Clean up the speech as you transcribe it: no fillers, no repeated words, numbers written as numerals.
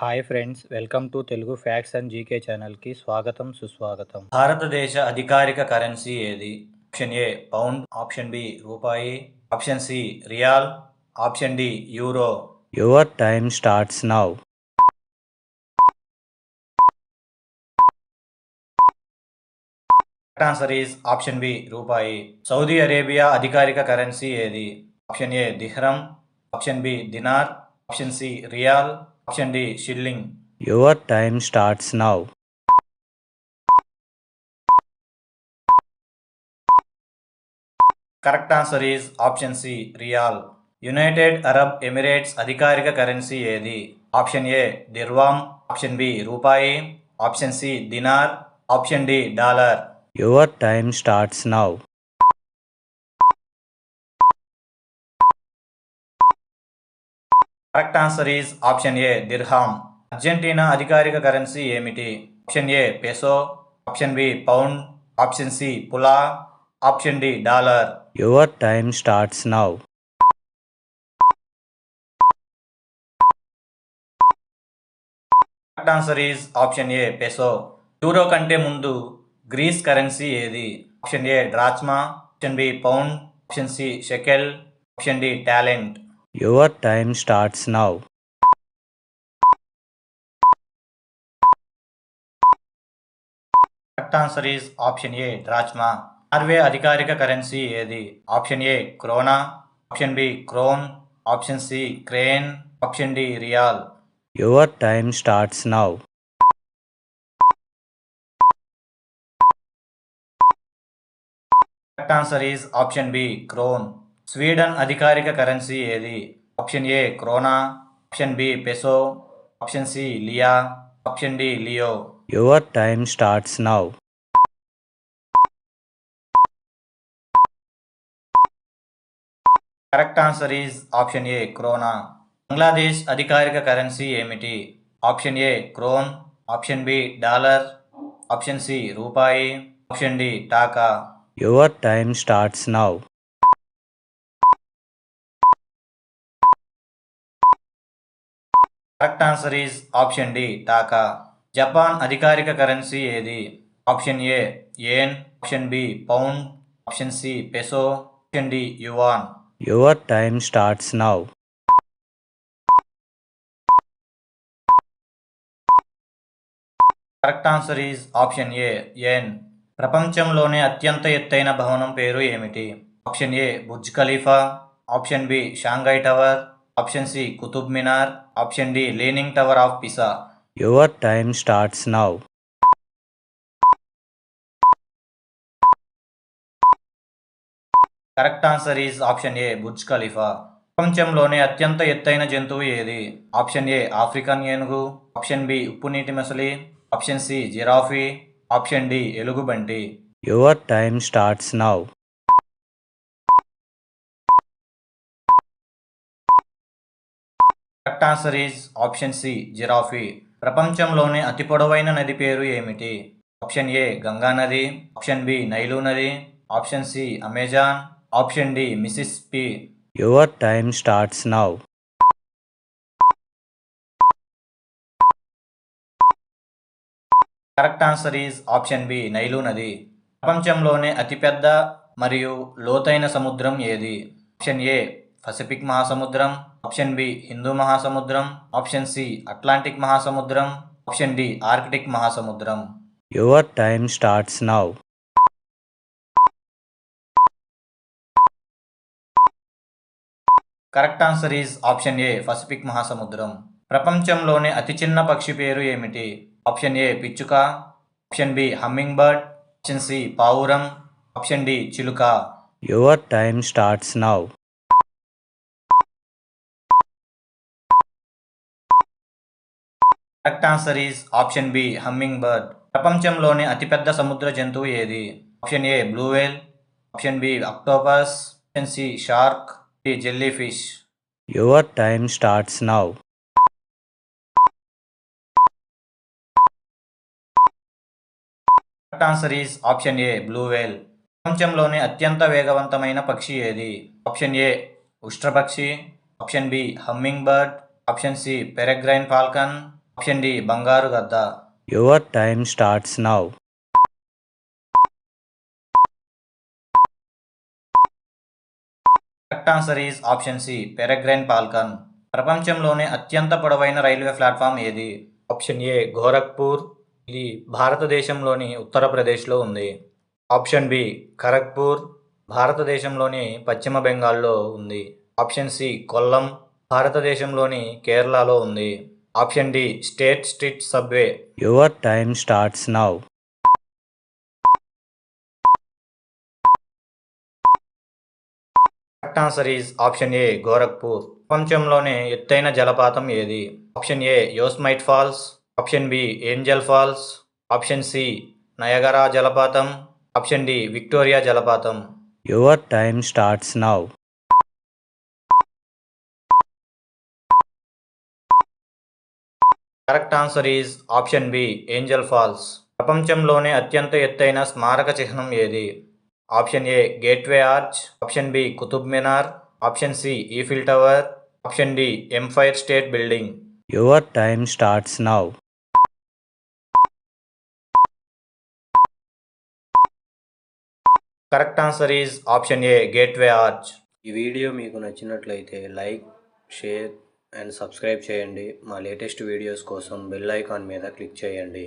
Hi friends, welcome to Telugu facts and GK ఛానల్కి స్వాగతం సుస్వాగతం. భారతదేశ అధికారిక కరెన్సీ ఏది? Option A pound, option B రూపాయి, option C riyal, option D euro. Your time starts now. Answer is option B రూపాయి. Saudi Arabia అధికారిక currency ఏది? Option A dirham, option B dinar, option C riyal, option D shilling. Your time starts now. Correct answer is option C riyal. United Arab Emirates అధికారిక currency ఏది? Option ఏ dirham, option B రూపాయి, option C dinar, option D dollar. Your time starts now. Correct answer is option A dirham. Argentina అధికారిక currency ఏమిటి? Option A peso, option B pound, option C pula, option D dollar. Your time starts now. Correct answer is option A peso. Euro కంటే ముందు Greece currency ఏది? Option A drachma, option B pound, option C shekel, option D talent. Your time starts now. Correct answer is option A drachma. Norway అధికారిక currency ఏది? Option A krona, option B krone, option C crane, option D riyal. Your time starts now. Correct answer is option B krone. Sweden అధికారిక currency ఏది? Option A krona, option B peso, option C lia, option D leo. Your time starts now. Correct answer is option A krona. Bangladesh అధికారిక currency ఏమిటి? Option A krone, option B dollar, option C రూపాయి, option D taka. Your time starts now. Correct answer is option D taka. Japan అధికారిక currency ఏది? Option A yen, option B pound, option C peso, option D yuan. Your time starts now. Correct answer is option A yen. ప్రపంచంలోనే అత్యంత ఎత్తైన భవనం పేరు ఏమిటి? Option A Burj Khalifa, option B Shanghai tower, option C Qutub Minar, option D leaning tower of Pisa. Your time starts now. Correct answer is option A Burj Khalifa. ప్రపంచంలోనే అత్యంత ఎత్తైన జంతువు ఏది? ఆప్షన్ ఏ ఆఫ్రికన్ ఏనుగు, ఆప్షన్ బి ఉప్పునీటి మొసలి, option C giraffe, option D ఎలుగుబంటి. Your time starts now. Correct answer is option C giraffe. ప్రపంచంలోనే అతి పొడవైన నది పేరు ఏమిటి? ఆప్షన్ ఏ గంగా నది, ఆప్షన్ బి నైలు నది, option C Amazon, option D Mississippi. Your time starts now. Correct answer is option B Nile నది. ప్రపంచంలోనే అతిపెద్ద మరియు లోతైన సముద్రం ఏది? ఆప్షన్ ఏ పసిఫిక్ మహాసముద్రం, ఆప్షన్ బి హిందూ మహాసముద్రం, ఆప్షన్ సి అట్లాంటిక్ మహాసముద్రం, ఆప్షన్ డి ఆర్కిటిక్ మహాసముద్రం. Your time starts now. Correct answer is option A Pacific మహాసముద్రం. ప్రపంచంలోనే అతి చిన్న పక్షి పేరు ఏమిటి? ఆప్షన్ ఏ పిచ్చుక, option B hummingbird, option C పావురం, ఆప్షన్ డి చిలుక. Your time starts now. Correct answer is option B hummingbird. ప్రపంచంలోని అతిపెద్ద సముద్ర జంతువు ఏది? Option A blue whale, option B octopus, option C shark, D jellyfish. Your time starts now. Correct answer is option A blue whale. ప్రపంచంలోని అత్యంత వేగవంతమైన పక్షి ఏది? ఆప్షన్ ఏ ఉష్ట్రపక్షి, option B hummingbird, option C peregrine Falcon, option D బంగారు గద్ద. Your time starts now. Correct answer is option C peregrine falcon. ప్రపంచంలోనే అత్యంత పొడవైన రైల్వే ప్లాట్ఫామ్ ఏది? Option A Gorakhpur. ఇది భారతదేశంలోని ఉత్తరప్రదేశ్లో ఉంది. Option B Kharagpur. భారతదేశంలోని పశ్చిమ బెంగాల్లో ఉంది. Option C Kollam. భారతదేశంలోని కేరళలో ఉంది. Option D State Street subway. Your time starts now. Correct answer is option A Gorakhpur. ప్రపంచంలోనే ఎత్తైన జలపాతం ఏది? Option A Yosemite Falls. Option B Angel Falls. Option C Niagara జలపాతం. ఆప్షన్ డి విక్టోరియా జలపాతం. Your time starts now. Correct answer is option B Angel Falls. ప్రపంచంలోనే అత్యంత ఎత్తైన స్మారక చిహ్నం ఏది? Option A Gateway Arch. Option B Qutub Minar. Option C Eiffel Tower. Option D Empire State Building. Your time starts now. Correct answer is option A Gateway Arch. ఈ video మీకు నచ్చినట్లయితే like, share and subscribe చేయండి. మా latest videos కోసం bell icon మీద click చేయండి.